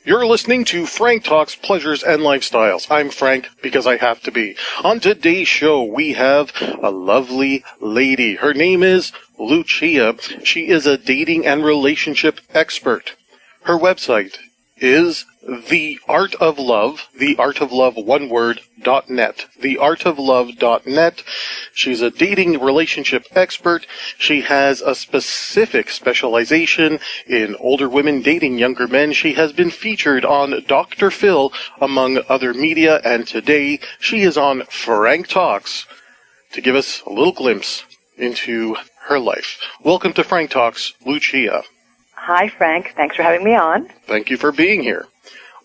You're listening to Frank Talks Pleasures and Lifestyles. I'm Frank because I have to be. On today's show, we have a lovely lady. Her name is Lucia. She is a dating and relationship expert. Her website is theartoflove, theartoflove.net. She's a dating relationship expert. She has a specific specialization in older women dating younger men. She has been featured on Dr. Phil, among other media, and today she is on Frank Talks to give us a little glimpse into her life. Welcome to Frank Talks, Lucia. Hi, Frank. Thanks for having me on. Thank you for being here.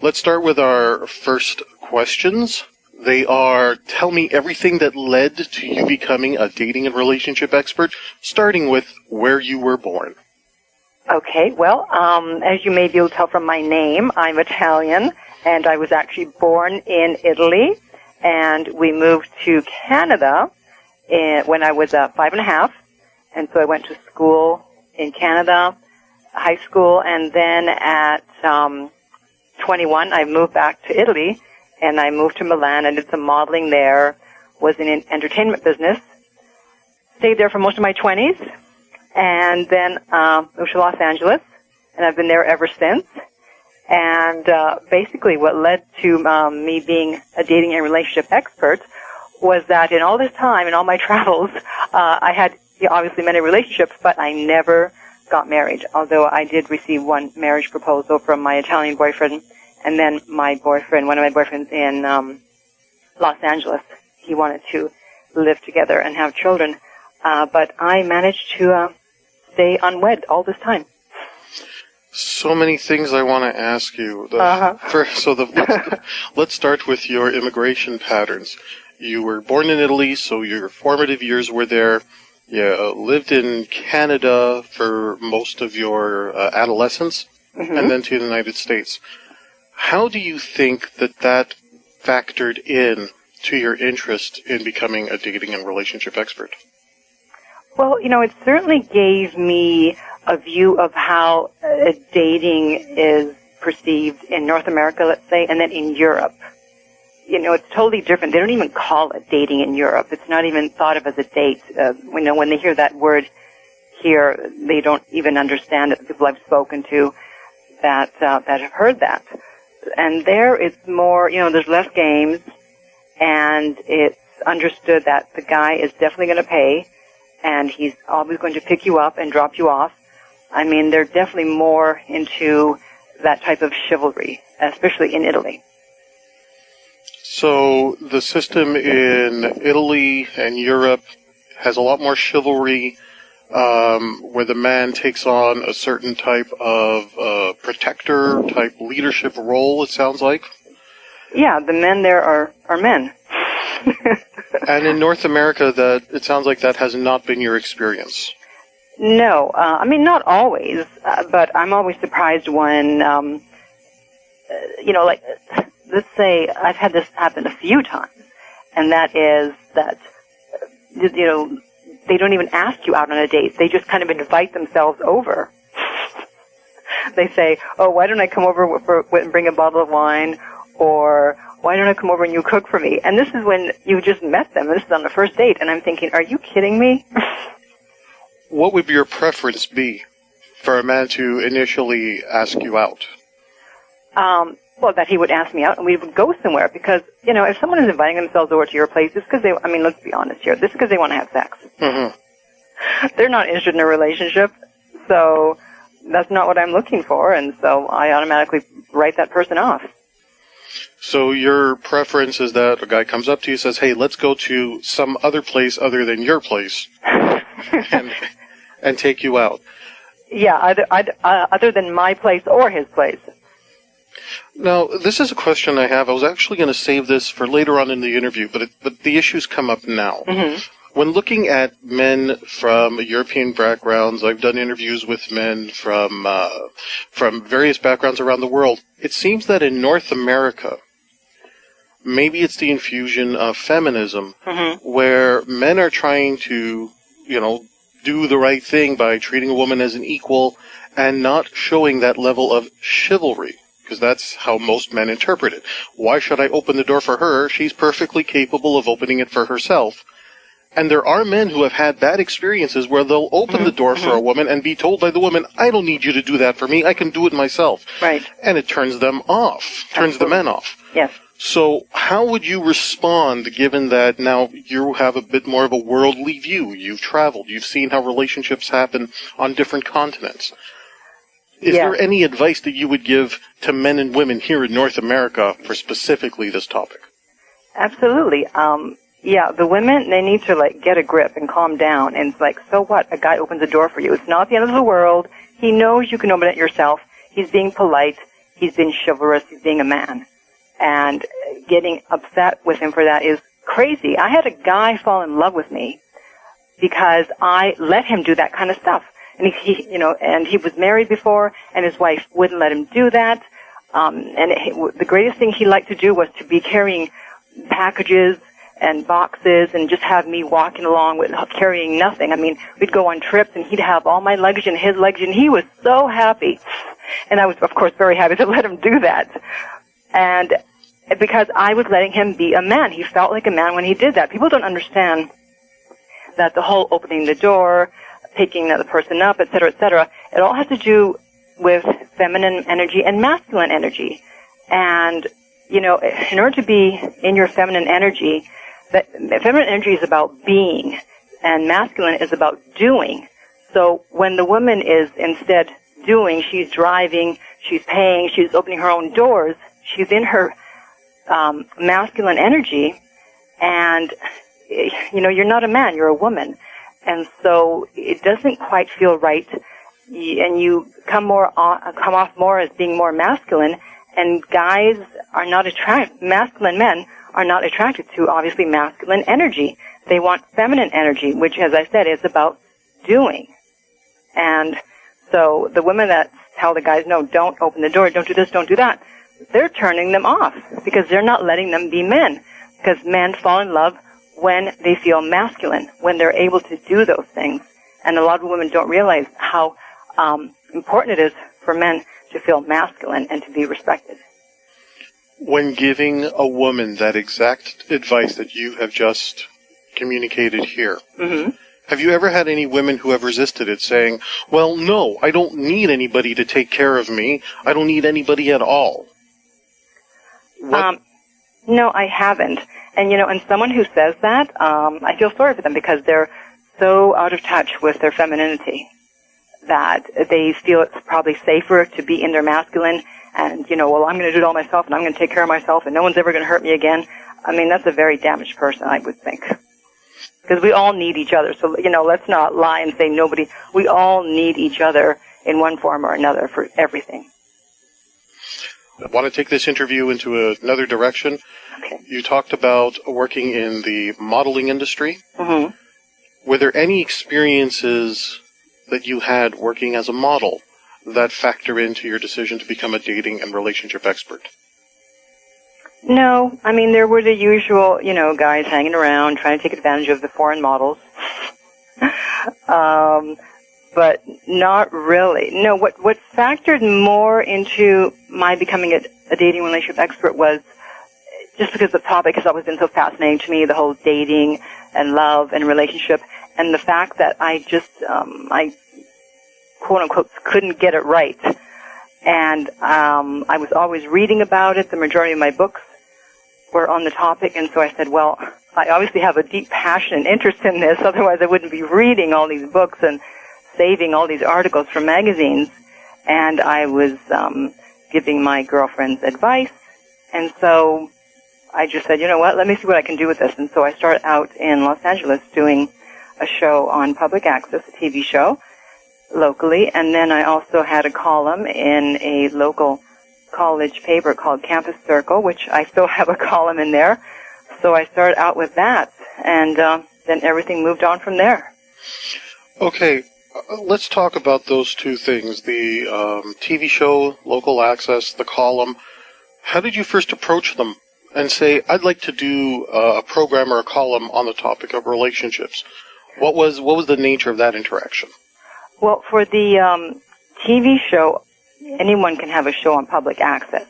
Let's start with our first questions. They are, tell me everything that led to you becoming a dating and relationship expert, starting with where you were born. Okay, well, as you may be able to tell from my name, I'm Italian, and I was actually born in Italy, and we moved to Canada when I was 5.5, and so I went to school in Canada, high school, and then at 21, I moved back to Italy, and I moved to Milan. I did some modeling there, was in an entertainment business, stayed there for most of my 20s, and then moved to Los Angeles, and I've been there ever since. And basically what led to me being a dating and relationship expert was that in all this time, in all my travels, I had obviously many relationships, but I never got married, although I did receive one marriage proposal from my Italian boyfriend, and then my boyfriend, one of my boyfriends in Los Angeles, he wanted to live together and have children, but I managed to stay unwed all this time. So many things I want to ask you. Let's start with your immigration patterns. You were born in Italy, so your formative years were there. You lived in Canada for most of your adolescence, and then to the United States. How do you think that factored in to your interest in becoming a dating and relationship expert? Well, it certainly gave me a view of how dating is perceived in North America, let's say, and then in Europe. It's totally different. They don't even call it dating in Europe. It's not even thought of as a date. When they hear that word here, they don't even understand it. The people I've spoken to that have heard that. And there it's more, there's less games, and it's understood that the guy is definitely going to pay, and he's always going to pick you up and drop you off. I mean, they're definitely more into that type of chivalry, especially in Italy. So the system in Italy and Europe has a lot more chivalry, where the man takes on a certain type of protector-type leadership role, it sounds like. Yeah, the men there are men. And in North America, it sounds like that has not been your experience. No, not always, but I'm always surprised when, let's say I've had this happen a few times, and that is that, they don't even ask you out on a date. They just kind of invite themselves over. They say, oh, why don't I come over and bring a bottle of wine, or why don't I come over and you cook for me? And this is when you just met them, and this is on the first date, and I'm thinking, are you kidding me? What would your preference be for a man to initially ask you out? Well, that he would ask me out and we would go somewhere, because, if someone is inviting themselves over to your place, it's because let's be honest here, this is because they want to have sex. Mm-hmm. They're not interested in a relationship, so that's not what I'm looking for, and so I automatically write that person off. So your preference is that a guy comes up to you and says, hey, let's go to some other place other than your place and take you out. Yeah, other than my place or his place. Now, this is a question I have. I was actually going to save this for later on in the interview, but the issues come up now. Mm-hmm. When looking at men from European backgrounds, I've done interviews with men from various backgrounds around the world. It seems that in North America, maybe it's the infusion of feminism, mm-hmm. where men are trying to, do the right thing by treating a woman as an equal and not showing that level of chivalry. because that's how most men interpret it. Why should I open the door for her? She's perfectly capable of opening it for herself. And there are men who have had bad experiences where they'll open the door for a woman and be told by the woman, I don't need you to do that for me, I can do it myself. Right. And it turns them off, turns the men off. Yes. So how would you respond, given that now you have a bit more of a worldly view? You've traveled, you've seen how relationships happen on different continents. Is there any advice that you would give to men and women here in North America for specifically this topic? Absolutely. Yeah, the women, they need to, get a grip and calm down. And it's like, so what? A guy opens the door for you. It's not the end of the world. He knows you can open it yourself. He's being polite. He's being chivalrous. He's being a man. And getting upset with him for that is crazy. I had a guy fall in love with me because I let him do that kind of stuff. And he was married before, and his wife wouldn't let him do that. The greatest thing he liked to do was to be carrying packages and boxes and just have me walking along with carrying nothing. I mean, we'd go on trips and he'd have all my luggage and his luggage, and he was so happy. And I was, of course, very happy to let him do that. And because I was letting him be a man. He felt like a man when he did that. People don't understand that the whole opening the door, picking the person up, et cetera, it all has to do with feminine energy and masculine energy. And, in order to be in your feminine energy, feminine energy is about being, and masculine is about doing. So when the woman is instead doing, she's driving, she's paying, she's opening her own doors, she's in her masculine energy, and, you're not a man, you're a woman. And so it doesn't quite feel right, and you come off more as being more masculine, and guys are not masculine men are not attracted to, obviously, masculine energy. They want feminine energy, which, as I said, is about doing. And so the women that tell the guys, no, don't open the door, don't do this, don't do that, they're turning them off because they're not letting them be men. Because men fall in love when they feel masculine, when they're able to do those things. And a lot of women don't realize how important it is for men to feel masculine and to be respected. When giving a woman that exact advice that you have just communicated here, have you ever had any women who have resisted it, saying, well, no, I don't need anybody to take care of me. I don't need anybody at all? No, I haven't. And, and someone who says that, I feel sorry for them because they're so out of touch with their femininity that they feel it's probably safer to be in their masculine and, well, I'm going to do it all myself and I'm going to take care of myself and no one's ever going to hurt me again. I mean, that's a very damaged person, I would think. Because we all need each other. So, let's not lie and say nobody. We all need each other in one form or another for everything. I want to take this interview into another direction. Okay. You talked about working in the modeling industry. Mm-hmm. Were there any experiences that you had working as a model that factor into your decision to become a dating and relationship expert? No. I mean, there were the usual, guys hanging around trying to take advantage of the foreign models. But not really. No, what factored more into my becoming a dating relationship expert was just because the topic has always been so fascinating to me, the whole dating and love and relationship, and the fact that I just, I quote-unquote couldn't get it right. And I was always reading about it. The majority of my books were on the topic, and so I said, well, I obviously have a deep passion and interest in this, otherwise I wouldn't be reading all these books and saving all these articles from magazines. And I was giving my girlfriends advice, and so I just said, you know what, let me see what I can do with this. And so I started out in Los Angeles doing a show on public access, a TV show, locally, and then I also had a column in a local college paper called Campus Circle, which I still have a column in there. So I started out with that, and then everything moved on from there. Okay, let's talk about those two things, the TV show, local access, the column. How did you first approach them and say, I'd like to do a program or a column on the topic of relationships? What was the nature of that interaction? Well, for the TV show, anyone can have a show on public access.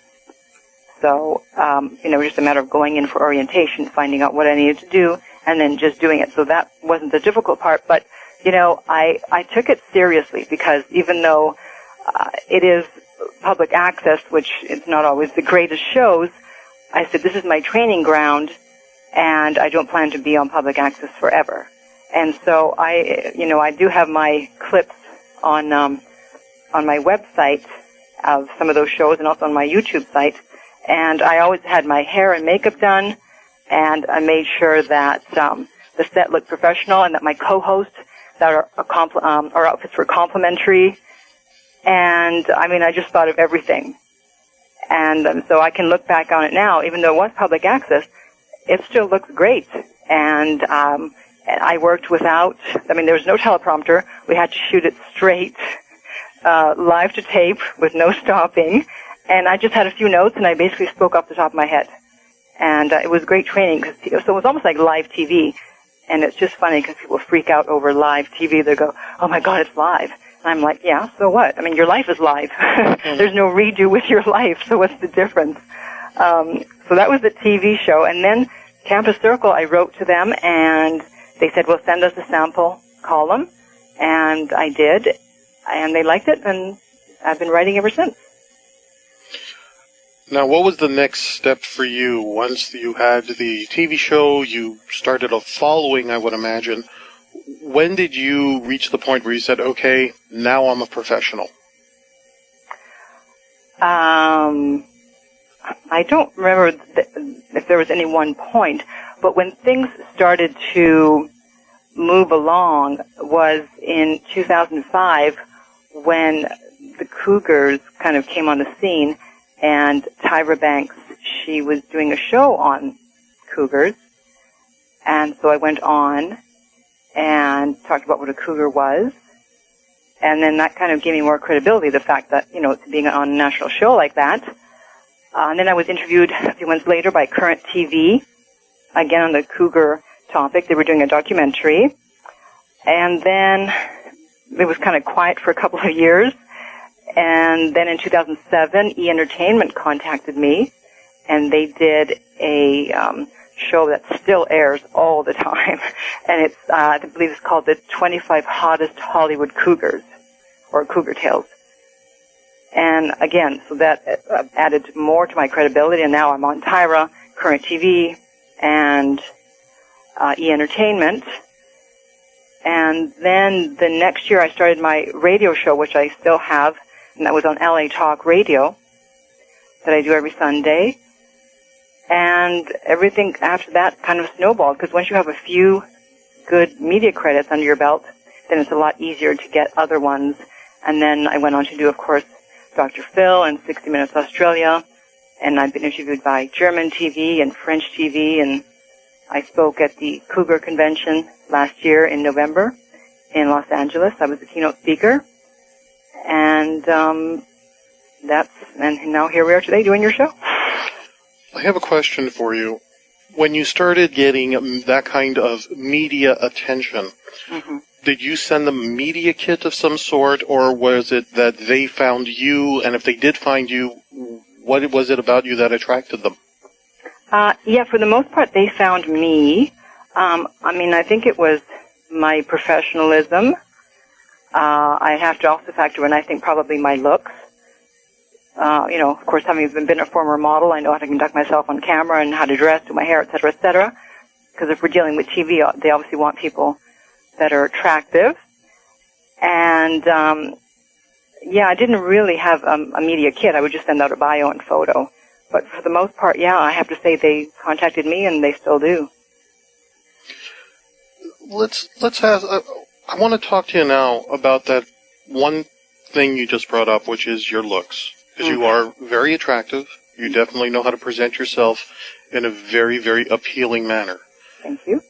So, just a matter of going in for orientation, finding out what I needed to do, and then just doing it. So that wasn't the difficult part, but, I took it seriously because even though it is public access, which is not always the greatest shows, I said, this is my training ground, and I don't plan to be on public access forever. And so I do have my clips on my website of some of those shows and also on my YouTube site. And I always had my hair and makeup done, and I made sure that the set looked professional and that my co-hosts, that our outfits were complimentary. And, I just thought of everything. And so I can look back on it now, even though it was public access, it still looks great. And I worked without, there was no teleprompter. We had to shoot it straight, live to tape with no stopping. And I just had a few notes, and I basically spoke off the top of my head. And it was great training, so it was almost like live TV. And it's just funny because people freak out over live TV. They go, oh my God, it's live. And I'm like, yeah, so what? Your life is live. There's no redo with your life, so what's the difference? So that was the TV show. And then Campus Circle, I wrote to them, and they said, well, send us a sample column. And I did, and they liked it, and I've been writing ever since. Now, what was the next step for you once you had the TV show, you started a following, I would imagine? When did you reach the point where you said, okay, now I'm a professional? I don't remember if there was any one point, but when things started to move along was in 2005 when the Cougars kind of came on the scene. And Tyra Banks, she was doing a show on Cougars. And so I went on and talked about what a cougar was. And then that kind of gave me more credibility, the fact that, being on a national show like that. And then I was interviewed a few months later by Current TV, again on the cougar topic. They were doing a documentary. And then it was kind of quiet for a couple of years. And then in 2007, E! contacted me, and they did a show that still airs all the time. And it's, I believe it's called the 25 Hottest Hollywood Cougars, or Cougar Tales. And again, so that added more to my credibility, and now I'm on Tyra, Current TV, and E! And then the next year I started my radio show, which I still have, and that was on LA Talk Radio, that I do every Sunday. And everything after that kind of snowballed, because once you have a few good media credits under your belt, then it's a lot easier to get other ones. And then I went on to do, of course, Dr. Phil and 60 Minutes Australia, and I've been interviewed by German TV and French TV, and I spoke at the Cougar Convention last year in November in Los Angeles. I was the keynote speaker. And and now here we are today doing your show. I have a question for you. When you started getting that kind of media attention, did you send them a media kit of some sort, or was it that they found you, and if they did find you, what was it about you that attracted them? Yeah, for the most part, they found me. I think it was my professionalism. I have to also factor in, I think, probably my looks. Of course, having been a former model, I know how to conduct myself on camera and how to dress, do my hair, et cetera, et cetera. Because if we're dealing with TV, they obviously want people that are attractive. And, I didn't really have a media kit. I would just send out a bio and photo. But for the most part, I have to say they contacted me, and they still do. I want to talk to you now about that one thing you just brought up, which is your looks. Because you are very attractive. You definitely know how to present yourself in a very, very appealing manner. Thank you.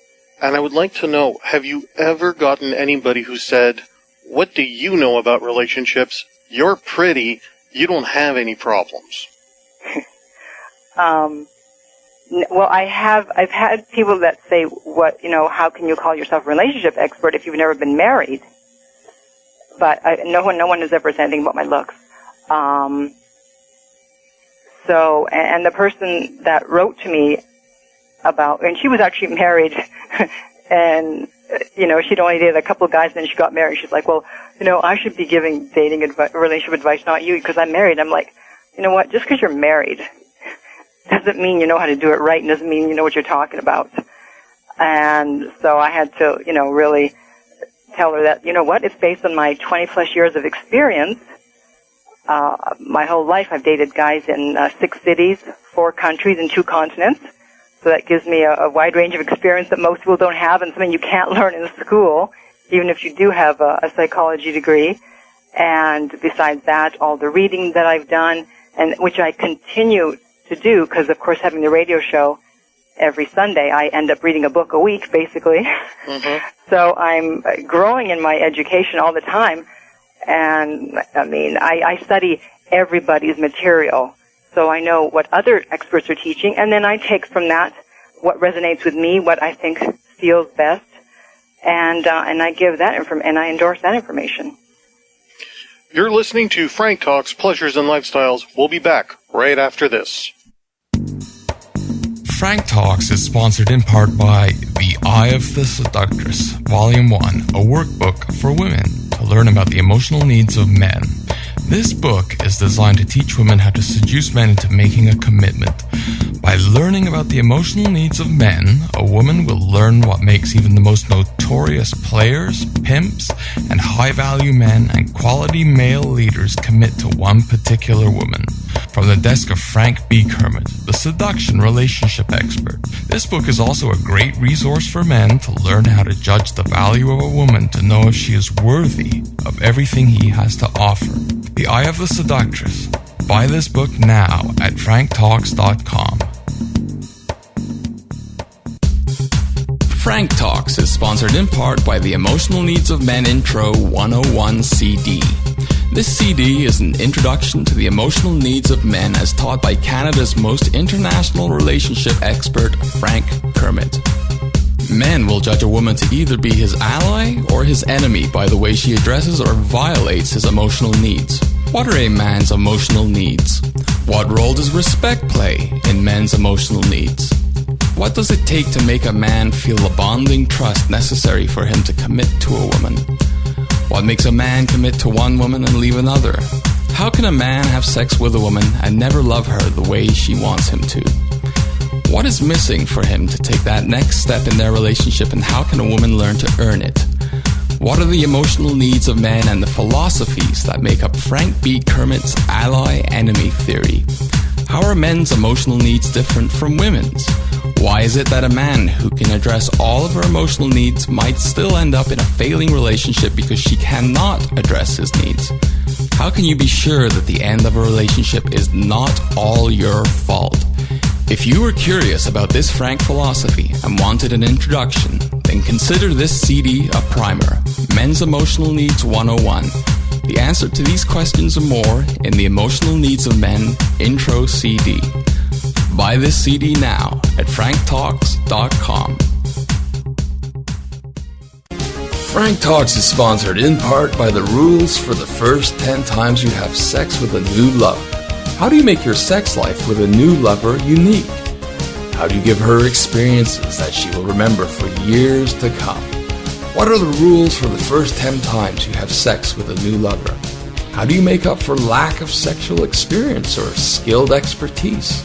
And I would like to know, have you ever gotten anybody who said, what do you know about relationships? You're pretty. You don't have any problems. Well, I've had people that say, how can you call yourself a relationship expert if you've never been married? But no one has ever said anything about my looks. So, and the person that wrote to me about, and she was actually married, and, she'd only dated a couple of guys, and then she got married. She's like, well, I should be giving dating relationship advice, not you, because I'm married. I'm like, you know what, just because you're married doesn't mean you know how to do it right, and doesn't mean you know what you're talking about. And so I had to, really tell her that, it's based on my 20-plus years of experience. My whole life I've dated guys in 6 cities, 4 countries, and 2 continents. So that gives me a wide range of experience that most people don't have, and something you can't learn in school, even if you do have a psychology degree. And besides that, all the reading that I've done, and which I continue to do, because, of course, having the radio show every Sunday, I end up reading a book a week, basically. Mm-hmm. So I'm growing in my education all the time. And, I study everybody's material. So I know what other experts are teaching, and then I take from that what resonates with me, what I think feels best, and I give that and I endorse that information. You're listening to Frank Talks Pleasures and Lifestyles. We'll be back right after this. Frank Talks is sponsored in part by The Eye of the Seductress, Volume 1, a workbook for women to learn about the emotional needs of men. This book is designed to teach women how to seduce men into making a commitment. By learning about the emotional needs of men, a woman will learn what makes even the most notorious players, pimps, and high-value men and quality male leaders commit to one particular woman. From the desk of Frank B. Kermit, the seduction relationship expert, this book is also a great resource for men to learn how to judge the value of a woman to know if she is worthy of everything he has to offer. The Eye of the Seductress. Buy this book now at franktalks.com. Frank Talks is sponsored in part by the Emotional Needs of Men Intro 101 CD. This CD is an introduction to the emotional needs of men as taught by Canada's most international relationship expert, Frank Kermit. Men will judge a woman to either be his ally or his enemy by the way she addresses or violates his emotional needs. What are a man's emotional needs? What role does respect play in men's emotional needs? What does it take to make a man feel the bonding trust necessary for him to commit to a woman? What makes a man commit to one woman and leave another? How can a man have sex with a woman and never love her the way she wants him to? What is missing for him to take that next step in their relationship, and how can a woman learn to earn it? What are the emotional needs of men and the philosophies that make up Frank B. Kermit's ally-enemy theory? How are men's emotional needs different from women's? Why is it that a man who can address all of her emotional needs might still end up in a failing relationship because she cannot address his needs? How can you be sure that the end of a relationship is not all your fault? If you were curious about this Frank philosophy and wanted an introduction, then consider this CD a primer, Men's Emotional Needs 101. The answer to these questions and more in the Emotional Needs of Men Intro CD. Buy this CD now at franktalks.com. Frank Talks is sponsored in part by the rules for the first 10 times you have sex with a new lover. How do you make your sex life with a new lover unique? How do you give her experiences that she will remember for years to come? What are the rules for the first 10 times you have sex with a new lover? How do you make up for lack of sexual experience or skilled expertise?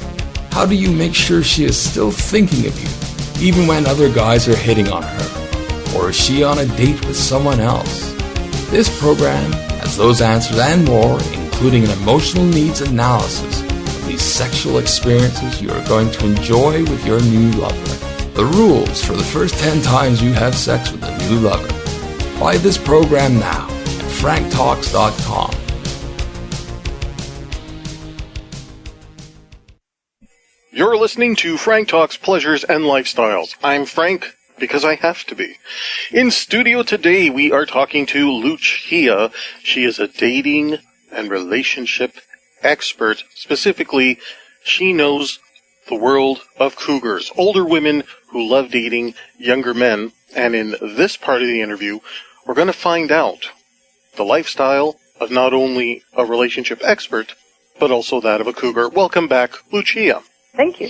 How do you make sure she is still thinking of you, even when other guys are hitting on her? Or is she on a date with someone else? This program has those answers and more, including an emotional needs analysis of these sexual experiences you are going to enjoy with your new lover. The rules for the first 10 times you have sex with a new lover. Buy this program now at franktalks.com. You're listening to Frank Talks Pleasures and Lifestyles. I'm Frank, because I have to be. In studio today, we are talking to Lucia. She is a dating and relationship expert. Specifically, she knows the world of cougars, older women who love dating younger men. And in this part of the interview, we're going to find out the lifestyle of not only a relationship expert, but also that of a cougar. Welcome back, Lucia. Thank you.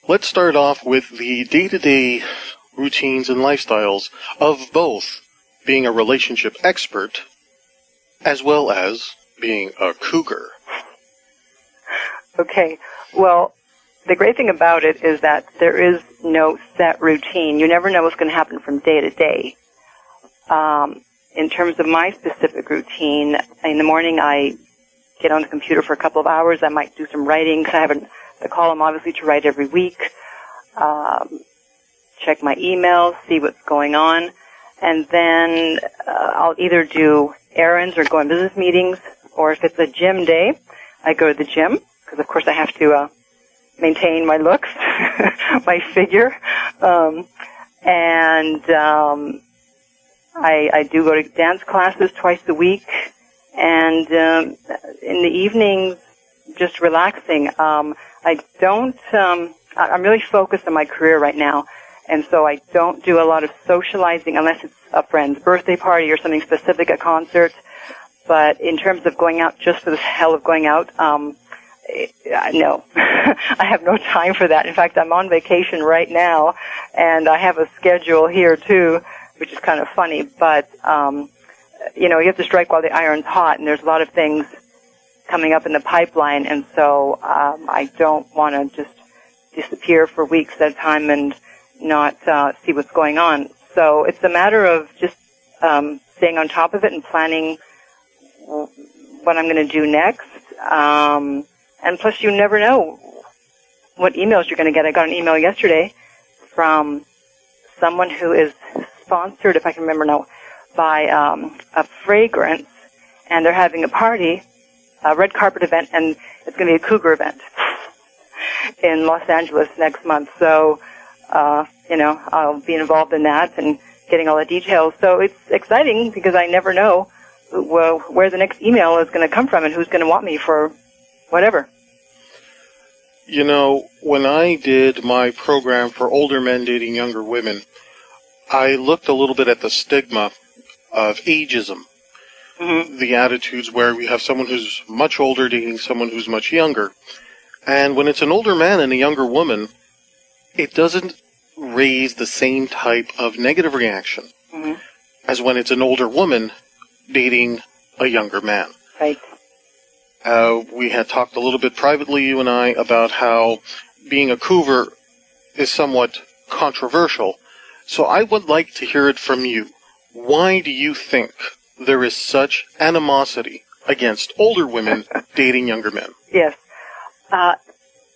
Let's start off with the day-to-day routines and lifestyles of both being a relationship expert as well as being a cougar. Okay. Well, the great thing about it is that there is no set routine. You never know what's going to happen from day to day. In terms of my specific routine, in the morning I get on the computer for a couple of hours. I might do some writing because I have the column obviously to write every week. Check my emails, see what's going on, and then I'll either do errands or go on business meetings, or if it's a gym day, I go to the gym because of course I have to maintain my looks, my figure, I do go to dance classes twice a week, and in the evenings, just relaxing. I'm really focused on my career right now, and so I don't do a lot of socializing unless it's a friend's birthday party or something specific, a concert. But in terms of going out just for the hell of going out, no. I have no time for that. In fact, I'm on vacation right now, and I have a schedule here too, which is kind of funny. But, you have to strike while the iron's hot, and there's a lot of things coming up in the pipeline, and so I don't want to just disappear for weeks at a time and not see what's going on. So it's a matter of just staying on top of it and planning what I'm going to do next. And plus, you never know what emails you're going to get. I got an email yesterday from someone who is sponsored, if I can remember now, by a fragrance, and they're having a party, a red carpet event, and it's going to be a cougar event in Los Angeles next month. So, I'll be involved in that and getting all the details. So it's exciting because I never know where the next email is going to come from and who's going to want me for whatever. When I did my program for older men dating younger women, I looked a little bit at the stigma of ageism. Mm-hmm. The attitudes where we have someone who's much older dating someone who's much younger. And when it's an older man and a younger woman, it doesn't raise the same type of negative reaction mm-hmm. as when it's an older woman dating a younger man. Right. We had talked a little bit privately, you and I, about how being a cougar is somewhat controversial. So I would like to hear it from you. Why do you think there is such animosity against older women dating younger men? Yes.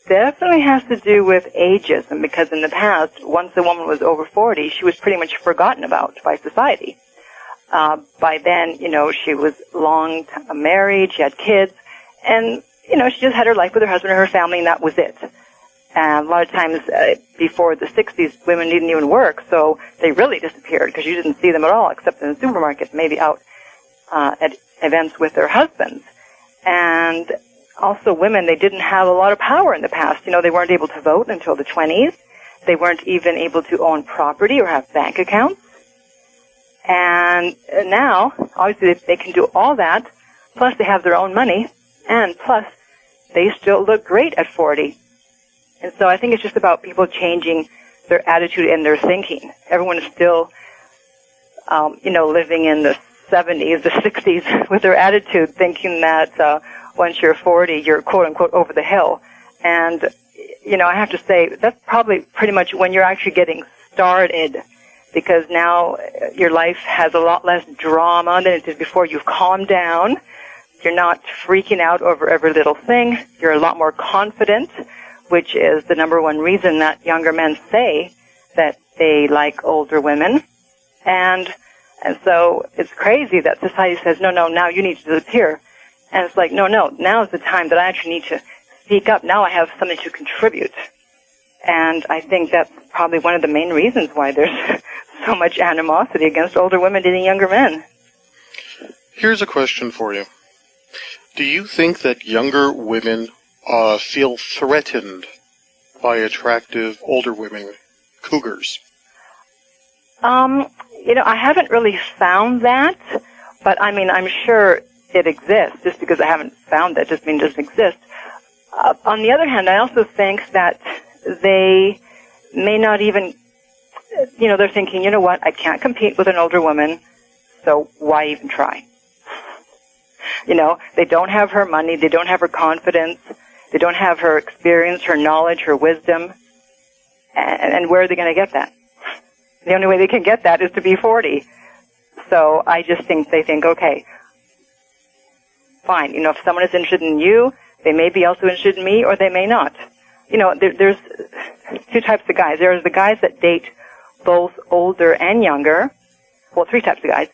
Definitely has to do with ageism, because in the past, once a woman was over 40, she was pretty much forgotten about by society. By then, she was long married, she had kids, and, she just had her life with her husband and her family, and that was it. And a lot of times before the 60s, women didn't even work, so they really disappeared because you didn't see them at all except in the supermarket, maybe out at events with their husbands. And also women, they didn't have a lot of power in the past. They weren't able to vote until the 20s. They weren't even able to own property or have bank accounts. And now, obviously, they can do all that, plus they have their own money, and plus they still look great at 40. And so I think it's just about people changing their attitude and their thinking. Everyone is still, living in the 70s, the 60s with their attitude, thinking that once you're 40, you're quote-unquote over the hill. And, I have to say, that's probably pretty much when you're actually getting started, because now your life has a lot less drama than it did before. You've calmed down. You're not freaking out over every little thing. You're a lot more confident, which is the number one reason that younger men say that they like older women. And so it's crazy that society says, no, now you need to disappear. And it's like, no, now is the time that I actually need to speak up. Now I have something to contribute. And I think that's probably one of the main reasons why there's so much animosity against older women dating younger men. Here's a question for you. Do you think that younger women feel threatened by attractive older women, cougars? I haven't really found that, but I'm sure it exists. Just because I haven't found that doesn't mean it doesn't exist. On the other hand, I also think that they may not even, they're thinking, you know what, I can't compete with an older woman, so why even try? They don't have her money, they don't have her confidence, they don't have her experience, her knowledge, her wisdom, and where are they going to get that? The only way they can get that is to be 40. So I just think they think, okay, fine, if someone is interested in you, they may be also interested in me, or they may not. There's two types of guys. There's the guys that date both older and younger. Well, three types of guys.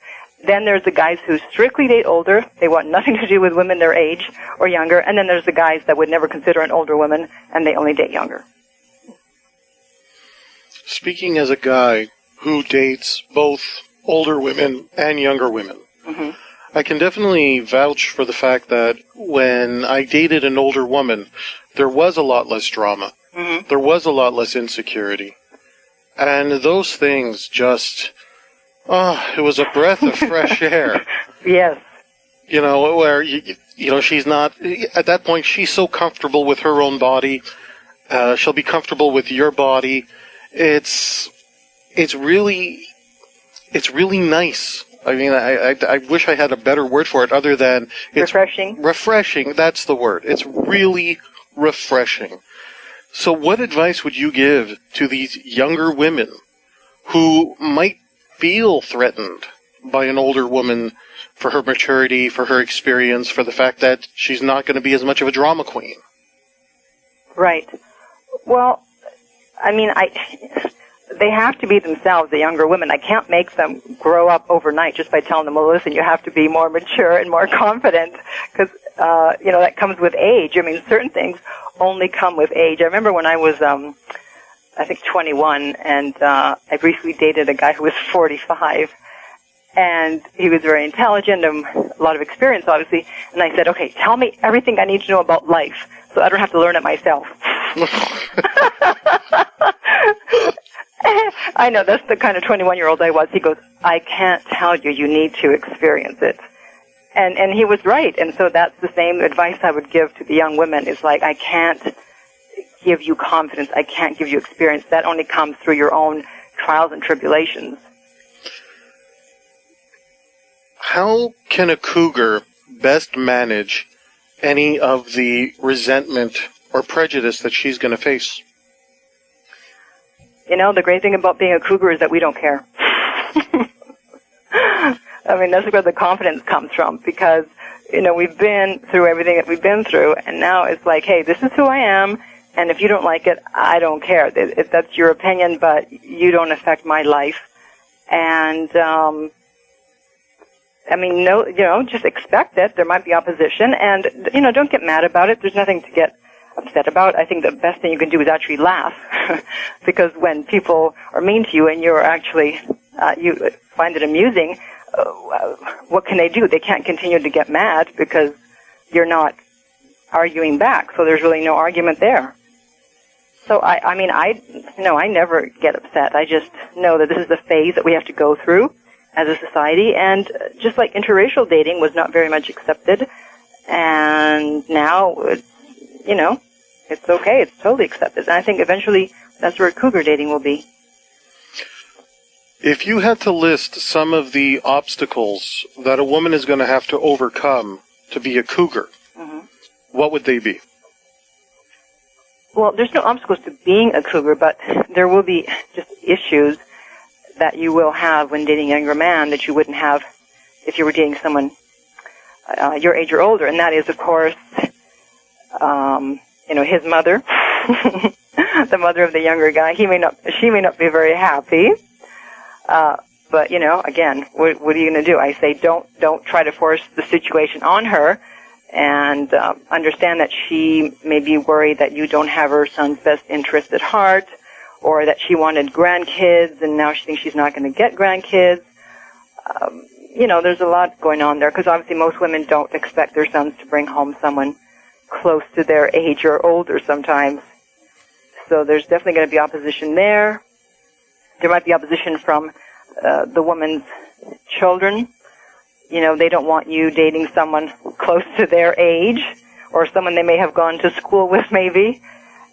Then there's the guys who strictly date older. They want nothing to do with women their age or younger. And then there's the guys that would never consider an older woman, and they only date younger. Speaking as a guy who dates both older women and younger women, I can definitely vouch for the fact that when I dated an older woman, there was a lot less drama. There was a lot less insecurity. And those things just, it was a breath of fresh air. Yes. Where, she's not, at that point, she's so comfortable with her own body. She'll be comfortable with your body. It's really nice. I mean, I wish I had a better word for it other than it's refreshing. Refreshing, that's the word. It's really refreshing. So what advice would you give to these younger women who might feel threatened by an older woman for her maturity, for her experience, for the fact that she's not going to be as much of a drama queen? Right. Well, I mean, they have to be themselves, the younger women. I can't make them grow up overnight just by telling them, well, listen, you have to be more mature and more confident, because, that comes with age. I mean, certain things only come with age. I remember when I was, I think 21, and I briefly dated a guy who was 45, and he was very intelligent and a lot of experience, obviously, and I said, okay, tell me everything I need to know about life so I don't have to learn it myself. I know, that's the kind of 21-year-old I was. He goes, I can't tell you, you need to experience it. And he was right, and so that's the same advice I would give to the young women, is like, I can't give you confidence, I can't give you experience. That only comes through your own trials and tribulations. How can a cougar best manage any of the resentment or prejudice that she's going to face? The great thing about being a cougar is that we don't care. I mean, that's where the confidence comes from, because, we've been through everything that we've been through, and now it's like, hey, this is who I am, and if you don't like it, I don't care. If that's your opinion, but you don't affect my life. And, just expect it. There might be opposition, and, don't get mad about it. There's nothing to get upset about. I think the best thing you can do is actually laugh, because when people are mean to you and you're actually, you find it amusing, what can they do? They can't continue to get mad because you're not arguing back, so there's really no argument there. So I never get upset. I just know that this is the phase that we have to go through as a society, and just like interracial dating was not very much accepted, and now it's okay, it's totally accepted. And I think eventually that's where cougar dating will be. If you had to list some of the obstacles that a woman is going to have to overcome to be a cougar, what would they be? Well, there's no obstacles to being a cougar, but there will be just issues that you will have when dating a younger man that you wouldn't have if you were dating someone your age or older. And that is, of course, his mother, the mother of the younger guy. She may not be very happy. But, again, what are you going to do? I say don't try to force the situation on her, and understand that she may be worried that you don't have her son's best interest at heart, or that she wanted grandkids and now she thinks she's not going to get grandkids. There's a lot going on there, because obviously most women don't expect their sons to bring home someone close to their age or older sometimes. So there's definitely going to be opposition there. There might be opposition from the woman's children. they don't want you dating someone close to their age or someone they may have gone to school with maybe.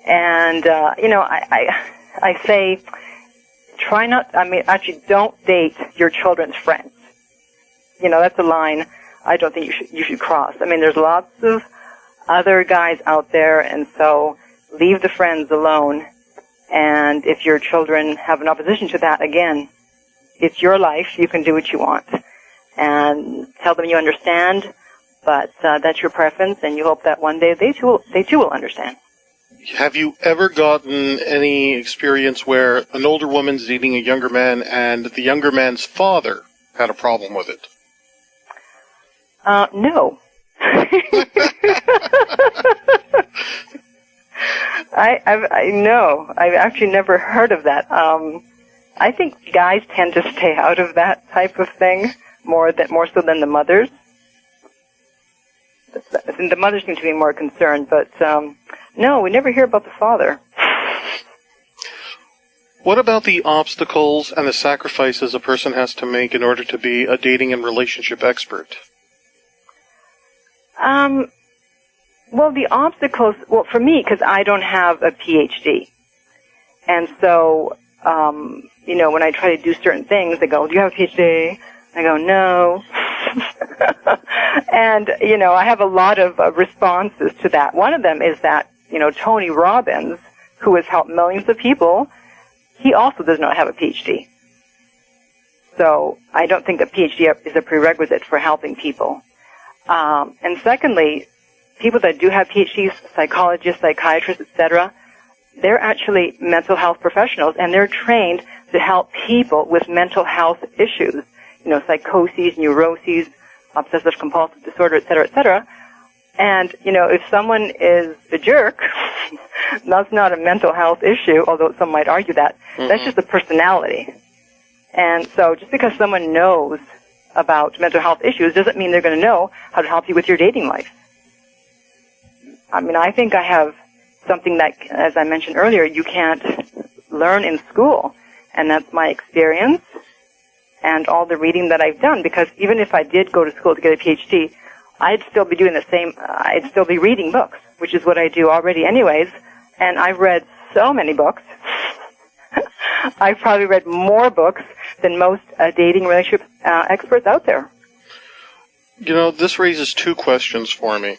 And, I say actually don't date your children's friends. That's a line I don't think you should cross. There's lots of other guys out there, and so leave the friends alone. And if your children have an opposition to that, again, it's your life. You can do what you want. And tell them you understand, but that's your preference, and you hope that one day they too will understand. Have you ever gotten any experience where an older woman's dating a younger man and the younger man's father had a problem with it? No. I've actually never heard of that. I think guys tend to stay out of that type of thing more so than the mothers. The mothers seem to be more concerned, but no, we never hear about the father. What about the obstacles and the sacrifices a person has to make in order to be a dating and relationship expert? Well, the obstacles, for me, because I don't have a PhD. And so, when I try to do certain things, they go, do you have a PhD? I go, no. And, I have a lot of responses to that. One of them is that, Tony Robbins, who has helped millions of people, he also does not have a PhD. So I don't think a PhD is a prerequisite for helping people. And secondly, people that do have PhDs, psychologists, psychiatrists, etc., they're actually mental health professionals, and they're trained to help people with mental health issues, psychoses, neuroses, obsessive compulsive disorder, etc., etc. And, if someone is a jerk, that's not a mental health issue, although some might argue that. Mm-hmm. That's just a personality. And so just because someone knows about mental health issues doesn't mean they're going to know how to help you with your dating life. I think I have something that, as I mentioned earlier, you can't learn in school. And that's my experience and all the reading that I've done, because even if I did go to school to get a PhD, I'd still be doing the same, I'd still be reading books, which is what I do already anyways. And I've read so many books. I've probably read more books than most dating relationship experts out there. This raises two questions for me.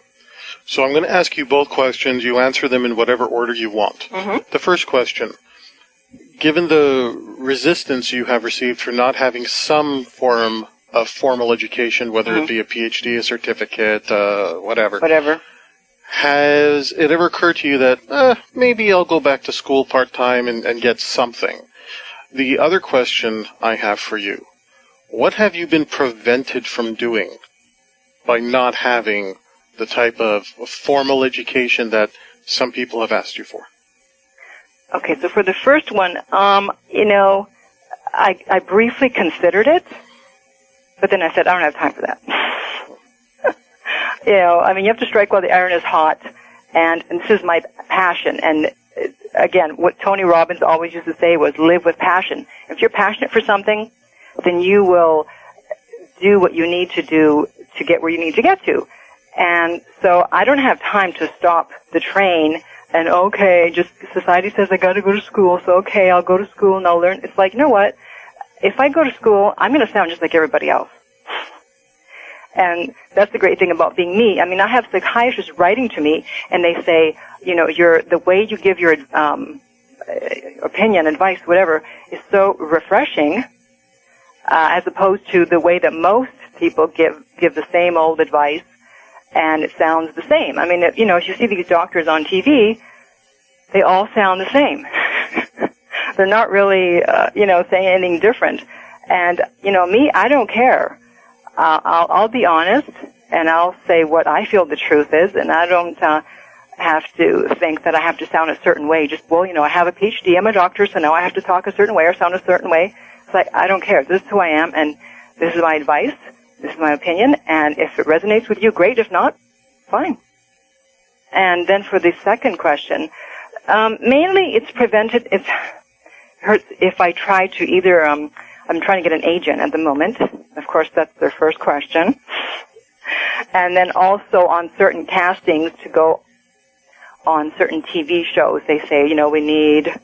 So I'm going to ask you both questions. You answer them in whatever order you want. Mm-hmm. The first question, given the resistance you have received for not having some form of formal education, whether mm-hmm. it be a PhD, a certificate, whatever, has it ever occurred to you that maybe I'll go back to school part-time and get something? The other question I have for you, what have you been prevented from doing by not having the type of formal education that some people have asked you for? Okay, so for the first one, I briefly considered it, but then I said, I don't have time for that. You have to strike while the iron is hot, and this is my passion. And again, what Tony Robbins always used to say was live with passion. If you're passionate for something, then you will do what you need to do to get where you need to get to. And so I don't have time to stop the train and, okay, just society says I got to go to school, so okay, I'll go to school and I'll learn. It's like, you know what? If I go to school, I'm going to sound just like everybody else. And that's the great thing about being me. I have psychiatrists writing to me, and they say, the way you give your opinion, advice, whatever, is so refreshing, as opposed to the way that most people give the same old advice, and it sounds the same. If you see these doctors on TV, they all sound the same. They're not really, saying anything different. And, me, I don't care. I'll be honest, and I'll say what I feel the truth is, and I don't have to think that I have to sound a certain way. Just, I have a PhD, I'm a doctor, so now I have to talk a certain way or sound a certain way. It's like, I don't care. This is who I am, and this is my advice. This is my opinion, and if it resonates with you, great. If not, fine. And then for the second question, mainly it hurts if I try to either, I'm trying to get an agent at the moment, Of course, that's their first question. And then also on certain castings to go on certain TV shows, they say, we need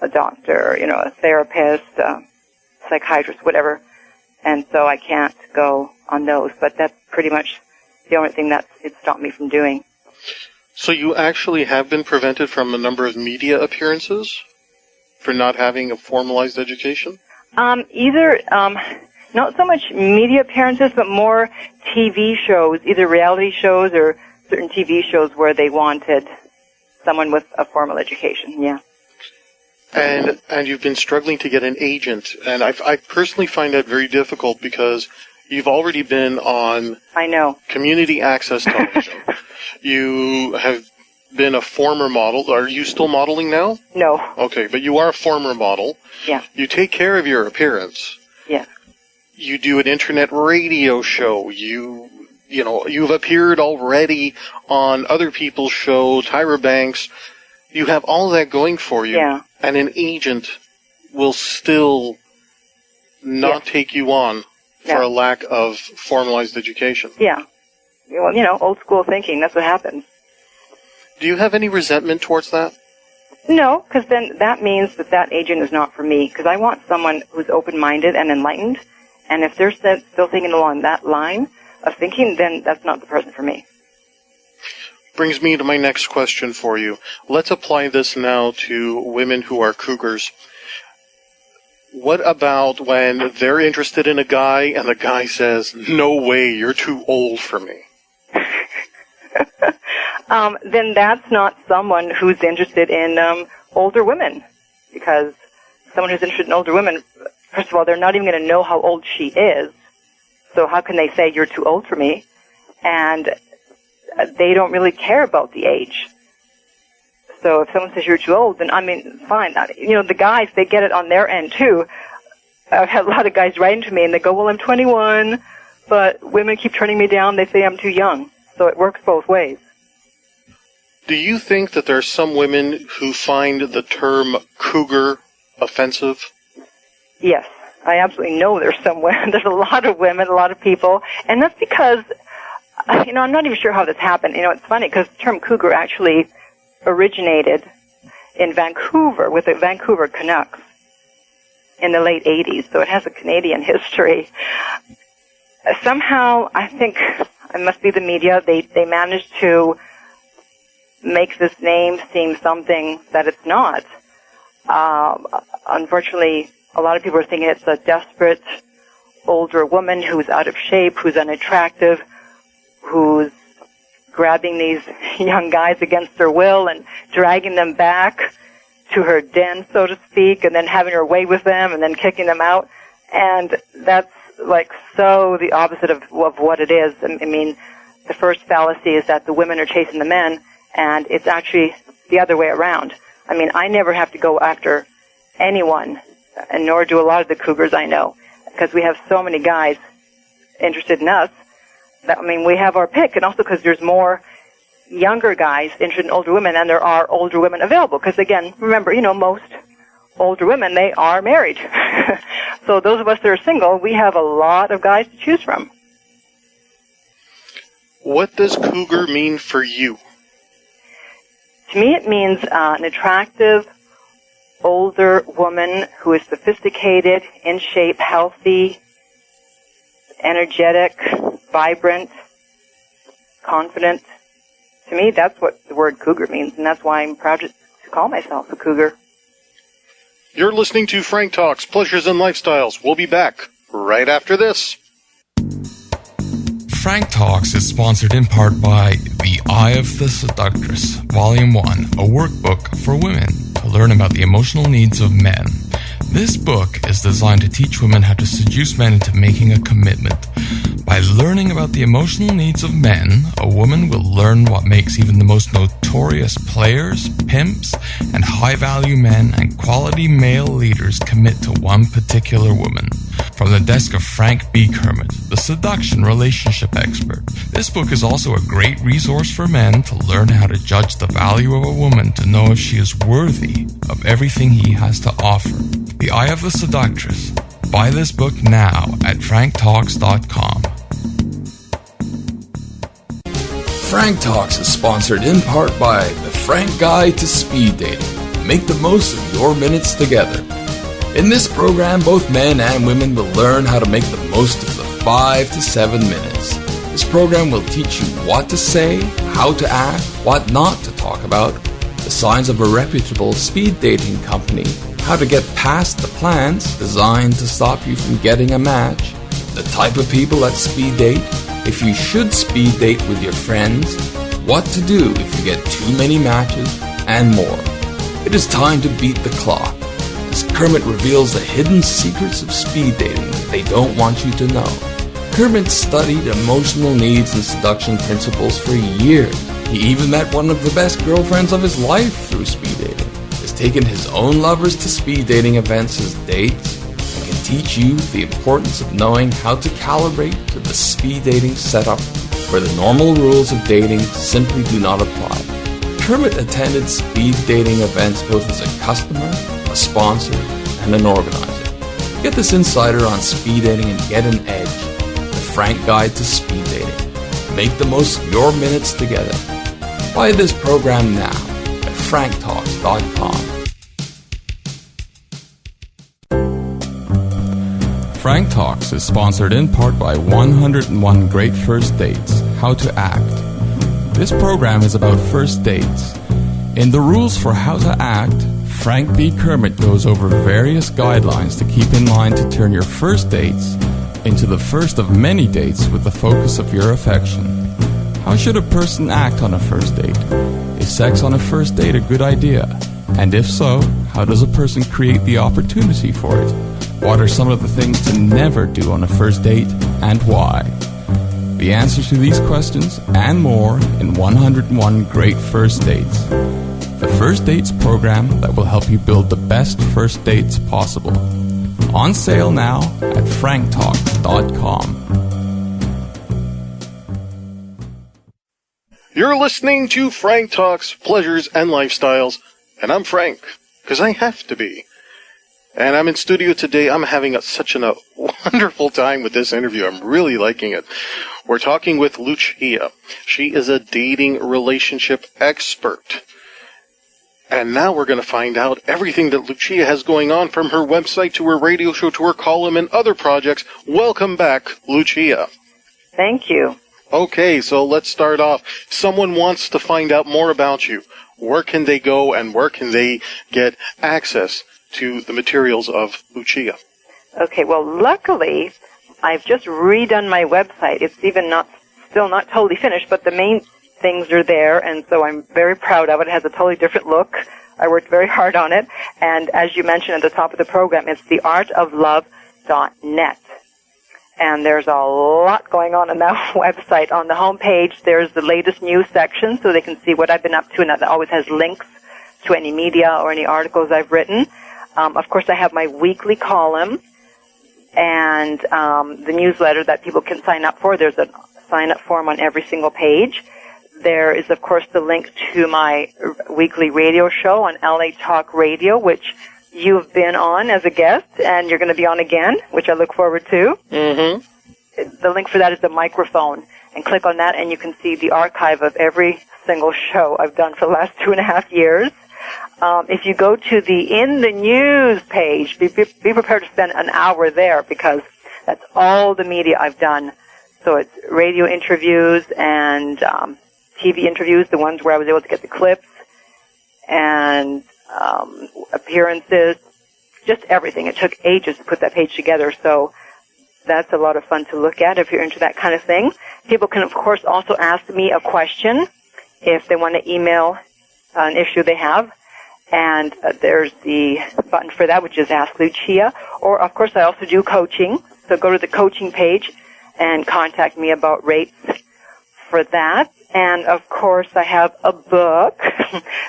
a doctor, a therapist, psychiatrist, whatever. And so I can't go on those. But that's pretty much the only thing that it stopped me from doing. So you actually have been prevented from a number of media appearances for not having a formalized education? Not so much media appearances, but more TV shows, either reality shows or certain TV shows where they wanted someone with a formal education, yeah. And you've been struggling to get an agent, and I personally find that very difficult because you've already been on community access television. You have been a former model. Are you still modeling now? No. Okay, but you are a former model. Yeah. You take care of your appearance. Yeah. You do an internet radio show. You've appeared already on other people's show, Tyra Banks. You have all that going for you. Yeah. And an agent will still not take you on for a lack of formalized education. Yeah. Well, old school thinking, that's what happens. Do you have any resentment towards that? No, because then that means that agent is not for me, because I want someone who's open-minded and enlightened, and if they're still thinking along that line of thinking, then that's not the person for me. Brings me to my next question for you. Let's apply this now to women who are cougars. What about when they're interested in a guy and the guy says, "No way, you're too old for me"? Then that's not someone who's interested in older women, because someone who's interested in older women, first of all, they're not even going to know how old she is, so how can they say, "You're too old for me"? And they don't really care about the age. So if someone says you're too old, then, fine. The guys, they get it on their end, too. I've had a lot of guys writing to me, and they go, "Well, I'm 21, but women keep turning me down. They say I'm too young." So it works both ways. Do you think that there are some women who find the term cougar offensive? Yes. I absolutely know there's some women. There's a lot of women, a lot of people. And that's because, I'm not even sure how this happened. It's funny because the term cougar actually originated in Vancouver with the Vancouver Canucks in the late 80s. So it has a Canadian history. Somehow, I think it must be the media. They managed to make this name seem something that it's not. Unfortunately, a lot of people are thinking it's a desperate older woman who's out of shape, who's unattractive, who's grabbing these young guys against their will and dragging them back to her den, so to speak, and then having her way with them and then kicking them out. And that's so the opposite of what it is. The first fallacy is that the women are chasing the men, and it's actually the other way around. I never have to go after anyone, and nor do a lot of the cougars I know, because we have so many guys interested in us that, we have our pick, and also because there's more younger guys interested in older women than there are older women available. Because again, remember, most older women, they are married. So those of us that are single, we have a lot of guys to choose from. What does cougar mean for you? To me, it means an attractive, older woman who is sophisticated, in shape, healthy, energetic, vibrant, confident. To me, that's what the word cougar means, and that's why I'm proud to call myself a cougar. You're listening to Frank Talks, Pleasures and Lifestyles. We'll be back right after this. Frank Talks is sponsored in part by The Eye of the Seductress, Volume 1, a workbook for women to learn about the emotional needs of men. This book is designed to teach women how to seduce men into making a commitment. By learning about the emotional needs of men, a woman will learn what makes even the most notorious players, pimps, and high-value men and quality male leaders commit to one particular woman. From the desk of Frank B. Kermit, the seduction relationship expert, this book is also a great resource for men to learn how to judge the value of a woman to know if she is worthy of everything he has to offer. The Eye of the Seductress, Buy this book now at franktalks.com. Frank Talks is sponsored in part by the Frank Guide to Speed Dating. Make the most of your minutes together. In this program, both men and women will learn how to make the most of the 5 to 7 minutes. This program will teach you what to say, how to act, what not to talk about, the signs of a reputable speed dating company, how to get past the plans designed to stop you from getting a match, the type of people that speed date, if you should speed date with your friends, what to do if you get too many matches, and more. It is time to beat the clock, as Kermit reveals the hidden secrets of speed dating that they don't want you to know. Kermit studied emotional needs and seduction principles for years. He even met one of the best girlfriends of his life through speed dating, has taken his own lovers to speed dating events as dates, and can teach you the importance of knowing how to calibrate to the speed dating setup where the normal rules of dating simply do not apply. Kermit attended speed dating events both as a customer, a sponsor, and an organizer. Get this insider on speed dating and get an edge. The Frank Guide to Speed Dating. Make the most of your minutes together. Buy this program now at franktalks.com. Frank Talks is sponsored in part by 101 Great First Dates, How to Act. This program is about first dates. In the rules for how to act, Frank B. Kermit goes over various guidelines to keep in mind to turn your first dates into the first of many dates with the focus of your affection. How should a person act on a first date? Is sex on a first date a good idea? And if so, how does a person create the opportunity for it? What are some of the things to never do on a first date, and why? The answers to these questions and more in 101 Great First Dates. The First Dates program that will help you build the best first dates possible. On sale now at franktalk.com. You're listening to Frank Talks, Pleasures and Lifestyles, and I'm Frank, because I have to be. And I'm in studio today. I'm having such a wonderful time with this interview. I'm really liking it. We're talking with Lucia. She is a dating relationship expert. And now we're going to find out everything that Lucia has going on, from her website to her radio show to her column and other projects. Welcome back, Lucia. Thank you. Okay, so let's start off. Someone wants to find out more about you. Where can they go and where can they get access to the materials of Lucia? Okay, well, luckily, I've just redone my website. It's still not totally finished, but the main things are there, and so I'm very proud of it. It has a totally different look. I worked very hard on it, and as you mentioned at the top of the program, it's theartoflove.net. And there's a lot going on that website. On the home page, there's the latest news section, so they can see what I've been up to, and that always has links to any media or any articles I've written. Of course, I have my weekly column and the newsletter that people can sign up for. There's a sign-up form on every single page. There is, of course, the link to my weekly radio show on LA Talk Radio, which you've been on as a guest, and you're going to be on again, which I look forward to. Mm-hmm. The link for that is the microphone, and click on that, and you can see the archive of every single show I've done for the last 2.5 years. If you go to the In the News page, be prepared to spend an hour there, because that's all the media I've done. So it's radio interviews and TV interviews, the ones where I was able to get the clips, and appearances, just everything. It took ages to put that page together, so that's a lot of fun to look at if you're into that kind of thing. People can, of course, also ask me a question if they want to email an issue they have, and there's the button for that, which is Ask Lucia. Or, of course, I also do coaching, so go to the coaching page and contact me about rates for that. And, of course, I have a book,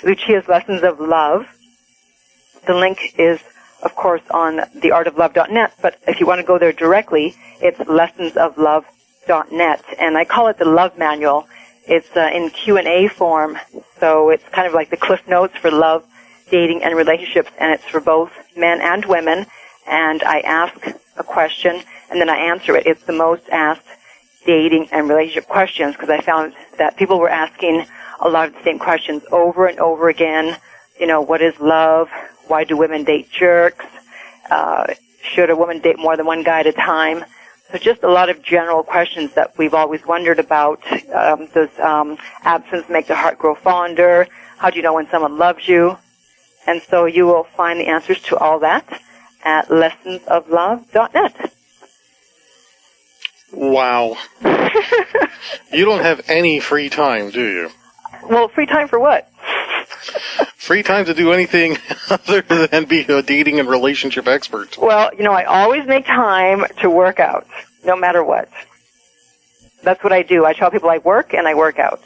Lucia's Lessons of Love. The link is, of course, on theartoflove.net, but if you want to go there directly, it's lessonsoflove.net, and I call it the Love Manual. It's in Q&A form, so it's kind of like the Cliff Notes for love, dating, and relationships, and it's for both men and women, and I ask a question, and then I answer it. It's the most asked dating and relationship questions, because I found that people were asking a lot of the same questions over and over again. You know, what is love? Why do women date jerks? Should a woman date more than one guy at a time? So just a lot of general questions that we've always wondered about. Does absence make the heart grow fonder? How do you know when someone loves you? And so you will find the answers to all that at lessonsoflove.net. Wow. You don't have any free time, do you? Well, free time for what? Free time to do anything other than be a dating and relationship expert. Well, you know, I always make time to work out, no matter what. That's what I do. I tell people I work and I work out.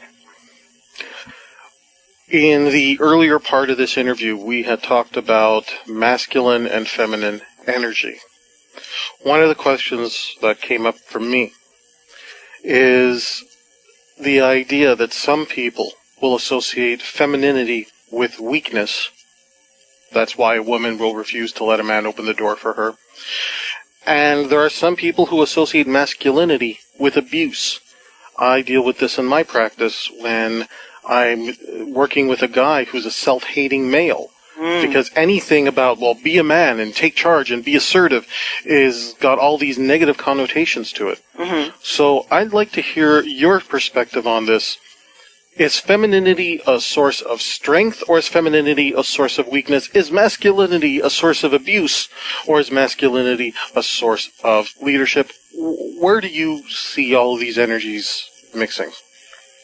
In the earlier part of this interview, we had talked about masculine and feminine energy. One of the questions that came up for me is the idea that some people will associate femininity with weakness. That's why a woman will refuse to let a man open the door for her. And there are some people who associate masculinity with abuse. I deal with this in my practice when I'm working with a guy who's a self-hating male. Because anything about, well, be a man and take charge and be assertive is got all these negative connotations to it. So I'd like to hear your perspective on this. Is femininity a source of strength, or is femininity a source of weakness? Is masculinity a source of abuse, or is masculinity a source of leadership? Where do you see all of these energies mixing?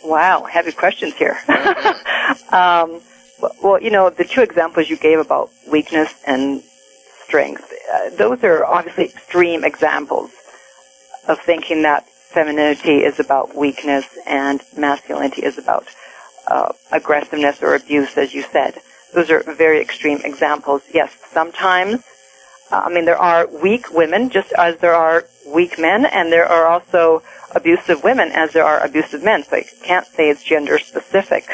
Wow, heavy questions here. Well, you know, the two examples you gave about weakness and strength, those are obviously extreme examples of thinking that femininity is about weakness and masculinity is about aggressiveness or abuse, as you said. Those are very extreme examples. Yes, sometimes, there are weak women just as there are weak men, and there are also abusive women as there are abusive men, so I can't say it's gender specific.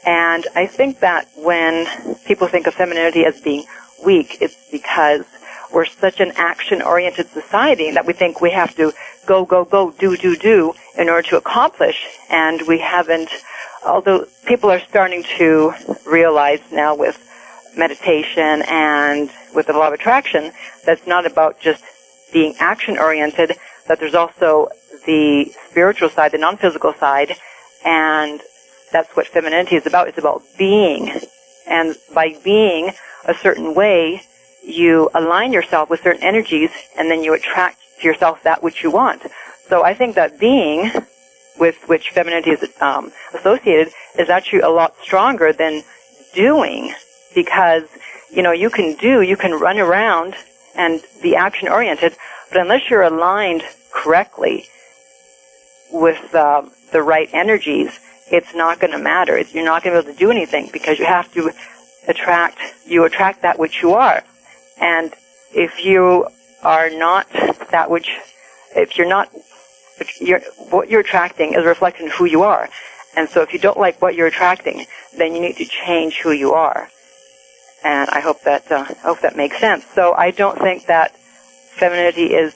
And I think that when people think of femininity as being weak, it's because we're such an action-oriented society that we think we have to go, do in order to accomplish. And we haven't, although people are starting to realize now with meditation and with the law of attraction, that's not about just being action-oriented, that there's also the spiritual side, the non-physical side, and that's what femininity is about. It's about being. And by being a certain way, you align yourself with certain energies, and then you attract to yourself that which you want. So I think that being, with which femininity is associated, is actually a lot stronger than doing, because, you know, you can run around and be action-oriented, but unless you're aligned correctly with the right energies, it's not going to matter. You're not going to be able to do anything, because you have to attract that which you are. And if you are not that which, what you're attracting is a reflection of who you are. And so if you don't like what you're attracting, then you need to change who you are. And I hope that makes sense. So I don't think that femininity is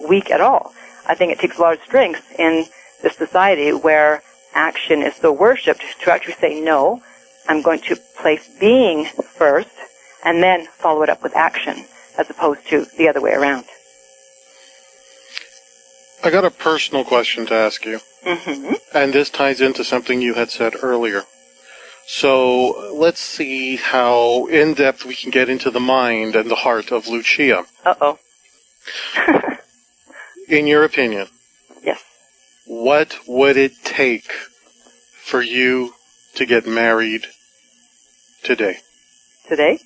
weak at all. I think it takes a lot of strength in this society where action is so worshipped to actually say, no, I'm going to place being first and then follow it up with action, as opposed to the other way around. I got a personal question to ask you. And this ties into something you had said earlier. So let's see how in-depth we can get into the mind and the heart of Lucia. Uh-oh. In your opinion, yes, what would it take for you to get married today? Today?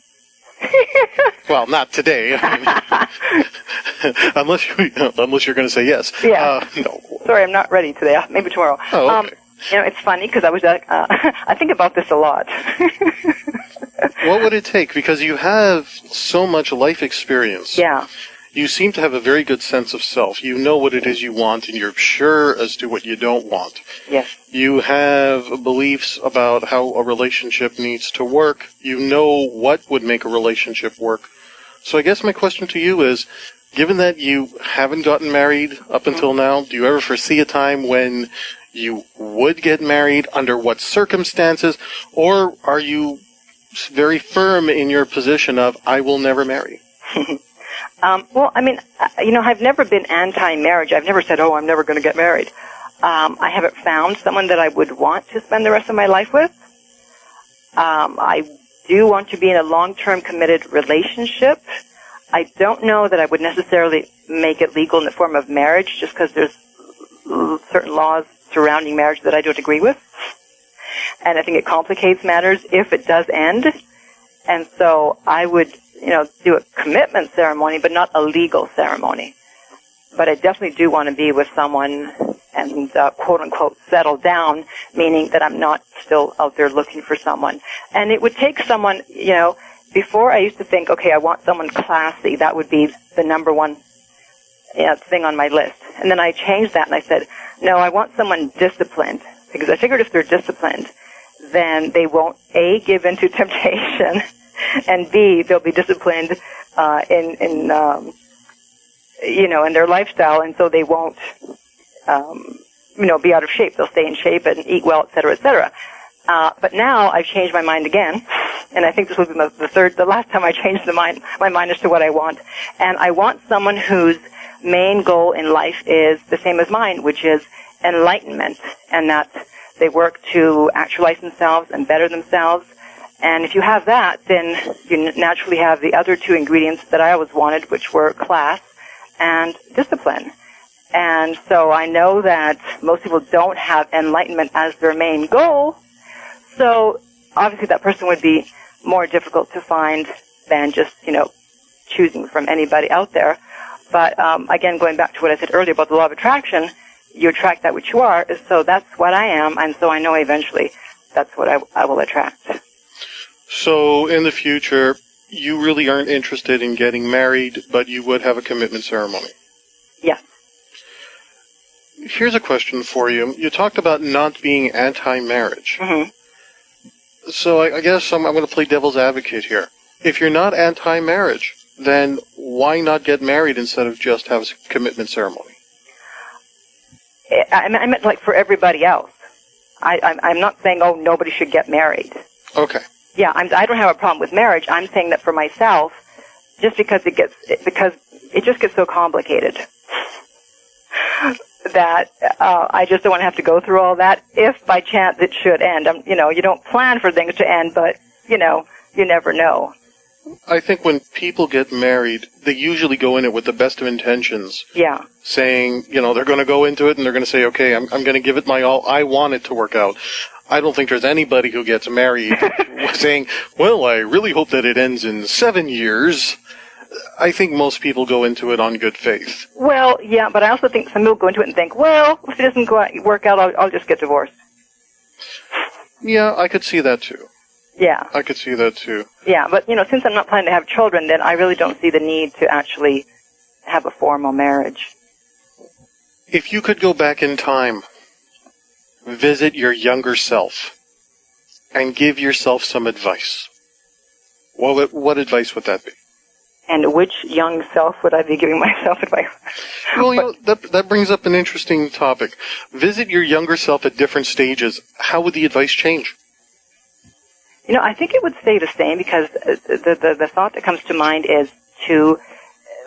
Well, not today. I mean, unless you're going to say yes. Yeah. No. Sorry, I'm not ready today. Maybe tomorrow. Oh, okay. You know, it's funny because I think about this a lot. What would it take? Because you have so much life experience. Yeah. You seem to have a very good sense of self. You know what it is you want, and you're sure as to what you don't want. Yes. You have beliefs about how a relationship needs to work. You know what would make a relationship work. So I guess my question to you is, given that you haven't gotten married up until now, do you ever foresee a time when you would get married? Under what circumstances? Or are you very firm in your position of, I will never marry? Well, I mean, I've never been anti-marriage. I've never said, I'm never going to get married. I haven't found someone that I would want to spend the rest of my life with. I do want to be in a long-term committed relationship. I don't know that I would necessarily make it legal in the form of marriage, just because there's certain laws surrounding marriage that I don't agree with. And I think it complicates matters if it does end. And so I would, do a commitment ceremony, but not a legal ceremony. But I definitely do want to be with someone and, quote unquote, settle down, meaning that I'm not still out there looking for someone. And it would take someone, before I used to think, okay, I want someone classy. That would be the number one thing on my list. And then I changed that and I said, no, I want someone disciplined. Because I figured if they're disciplined, then they won't, A, give in to temptation, and B, they'll be disciplined in their lifestyle, and so they won't, be out of shape. They'll stay in shape and eat well, et cetera, et cetera. But now I've changed my mind again, and I think this will be the last time I changed my mind as to what I want. And I want someone whose main goal in life is the same as mine, which is enlightenment, and that they work to actualize themselves and better themselves. And if you have that, then you naturally have the other two ingredients that I always wanted, which were class and discipline. And so I know that most people don't have enlightenment as their main goal, so obviously that person would be more difficult to find than just, choosing from anybody out there. But again, going back to what I said earlier about the law of attraction, you attract that which you are, so that's what I am, and so I know eventually that's what I will attract. So in the future, you really aren't interested in getting married, but you would have a commitment ceremony? Yes. Here's a question for you. You talked about not being anti-marriage. Mm-hmm. So I guess I'm going to play devil's advocate here. If you're not anti-marriage, then why not get married instead of just have a commitment ceremony? I meant like for everybody else. I'm not saying, nobody should get married. Okay. Yeah, I don't have a problem with marriage. I'm saying that for myself, just because it just gets so complicated that I just don't want to have to go through all that. If by chance it should end, you don't plan for things to end, but you never know. I think when people get married, they usually go in it with the best of intentions. Yeah. Saying, they're going to go into it and they're going to say, okay, I'm going to give it my all. I want it to work out. I don't think there's anybody who gets married saying, well, I really hope that it ends in 7 years. I think most people go into it on good faith. Well, yeah, but I also think some people go into it and think, well, if it doesn't work out, I'll just get divorced. Yeah, I could see that too. Yeah. I could see that too. Yeah, but, since I'm not planning to have children, then I really don't see the need to actually have a formal marriage. If you could go back in time, visit your younger self, and give yourself some advice, what advice would that be? And which young self would I be giving myself advice? Well, that brings up an interesting topic. Visit your younger self at different stages. How would the advice change? I think it would stay the same, because the thought that comes to mind is to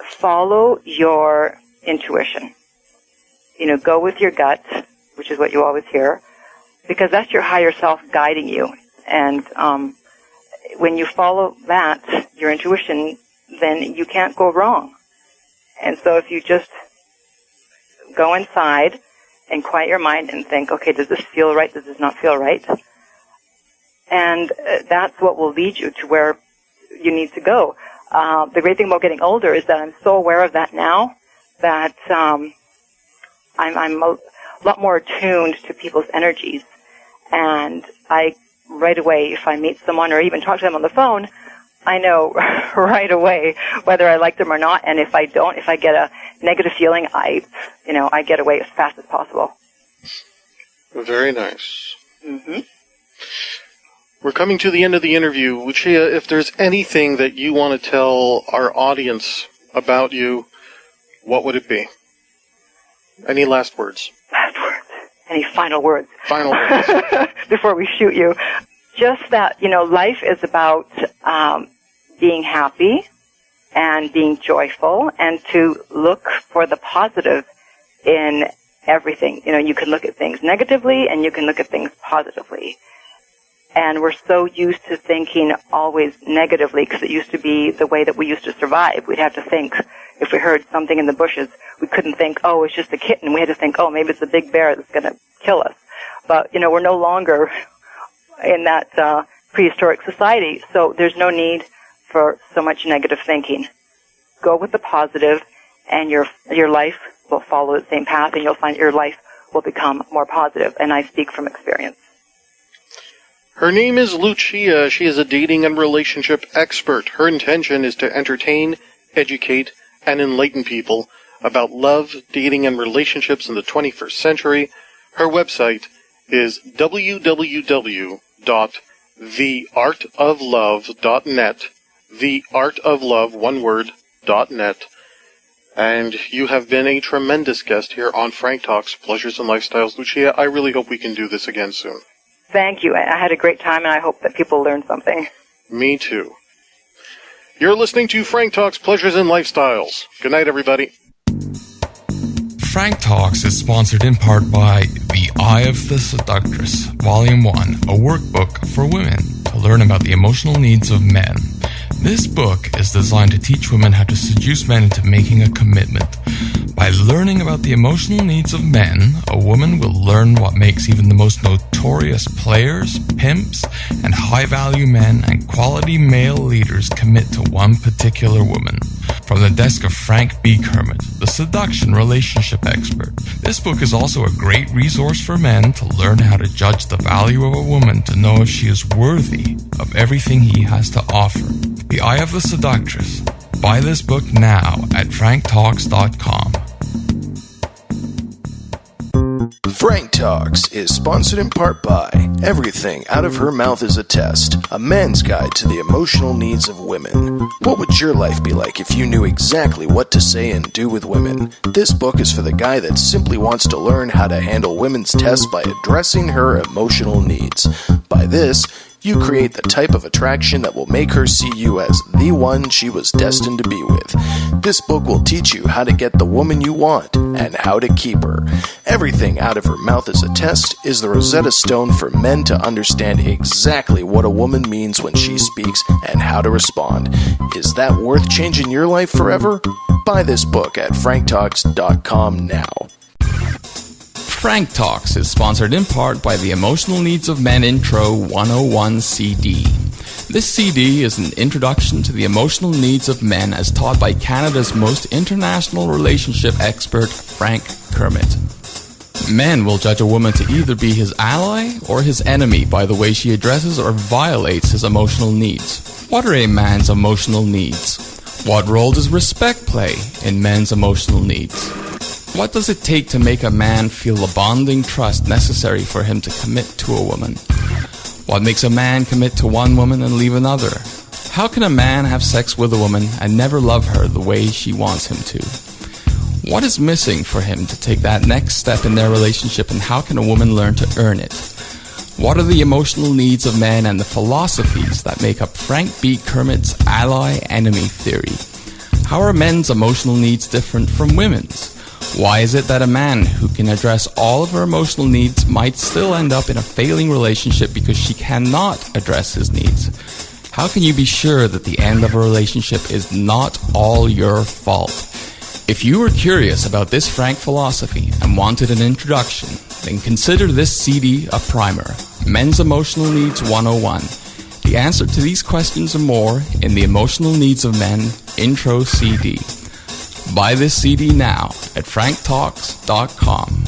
follow your intuition. Go with your gut, which is what you always hear, because that's your higher self guiding you. And when you follow that, your intuition, then you can't go wrong. And so if you just go inside and quiet your mind and think, okay, does this feel right? Does this not feel right? And that's what will lead you to where you need to go. The great thing about getting older is that I'm so aware of that now that I'm a lot more attuned to people's energies. And I, right away, if I meet someone or even talk to them on the phone, I know right away whether I like them or not. And if I don't, if I get a negative feeling, I get away as fast as possible. Very nice. Mm-hmm. We're coming to the end of the interview. Lucia, if there's anything that you want to tell our audience about you, what would it be? Any last words? Last words. Any final words? Final words. Before we shoot you. Just that, life is about being happy and being joyful and to look for the positive in everything. You can look at things negatively and you can look at things positively. And we're so used to thinking always negatively because it used to be the way that we used to survive. We'd have to think, if we heard something in the bushes, we couldn't think, oh, it's just a kitten. We had to think, oh, maybe it's a big bear that's going to kill us. But, we're no longer in that prehistoric society, so there's no need for so much negative thinking. Go with the positive, and your life will follow the same path, and you'll find your life will become more positive. And I speak from experience. Her name is Lucia. She is a dating and relationship expert. Her intention is to entertain, educate, and enlighten people about love, dating, and relationships in the 21st century. Her website is www.theartoflove.net, theartoflove, one word, .net. And you have been a tremendous guest here on Frank Talks, Pleasures and Lifestyles. Lucia, I really hope we can do this again soon. Thank you. I had a great time, and I hope that people learn something. Me too. You're listening to Frank Talks, Pleasures and Lifestyles. Good night, everybody. Frank Talks is sponsored in part by The Eye of the Seductress, Volume 1, a workbook for women to learn about the emotional needs of men. This book is designed to teach women how to seduce men into making a commitment. By learning about the emotional needs of men, a woman will learn what makes even the most notorious players, pimps, and high-value men and quality male leaders commit to one particular woman. From the desk of Frank B. Kermit, the seduction relationship expert, this book is also a great resource for men to learn how to judge the value of a woman to know if she is worthy of everything he has to offer. The Eye of the Seductress. Buy this book now at franktalks.com. Frank Talks is sponsored in part by Everything Out of Her Mouth is a Test, a man's guide to the emotional needs of women. What would your life be like if you knew exactly what to say and do with women? This book is for the guy that simply wants to learn how to handle women's tests by addressing her emotional needs. By this, you create the type of attraction that will make her see you as the one she was destined to be with. This book will teach you how to get the woman you want and how to keep her. Everything Out of Her Mouth is a Test is the Rosetta Stone for men to understand exactly what a woman means when she speaks and how to respond. Is that worth changing your life forever? Buy this book at franktalks.com now. Frank Talks is sponsored in part by the Emotional Needs of Men Intro 101 CD. This CD is an introduction to the emotional needs of men as taught by Canada's most international relationship expert, Frank Kermit. Men will judge a woman to either be his ally or his enemy by the way she addresses or violates his emotional needs. What are a man's emotional needs? What role does respect play in men's emotional needs? What does it take to make a man feel the bonding trust necessary for him to commit to a woman? What makes a man commit to one woman and leave another? How can a man have sex with a woman and never love her the way she wants him to? What is missing for him to take that next step in their relationship, and how can a woman learn to earn it? What are the emotional needs of men and the philosophies that make up Frank B. Kermit's ally-enemy theory? How are men's emotional needs different from women's? Why is it that a man who can address all of her emotional needs might still end up in a failing relationship because she cannot address his needs? How can you be sure that the end of a relationship is not all your fault? If you were curious about this Frank philosophy and wanted an introduction, then consider this CD a primer, Men's Emotional Needs 101. The answer to these questions and more in the Emotional Needs of Men Intro CD. Buy this CD now at franktalks.com.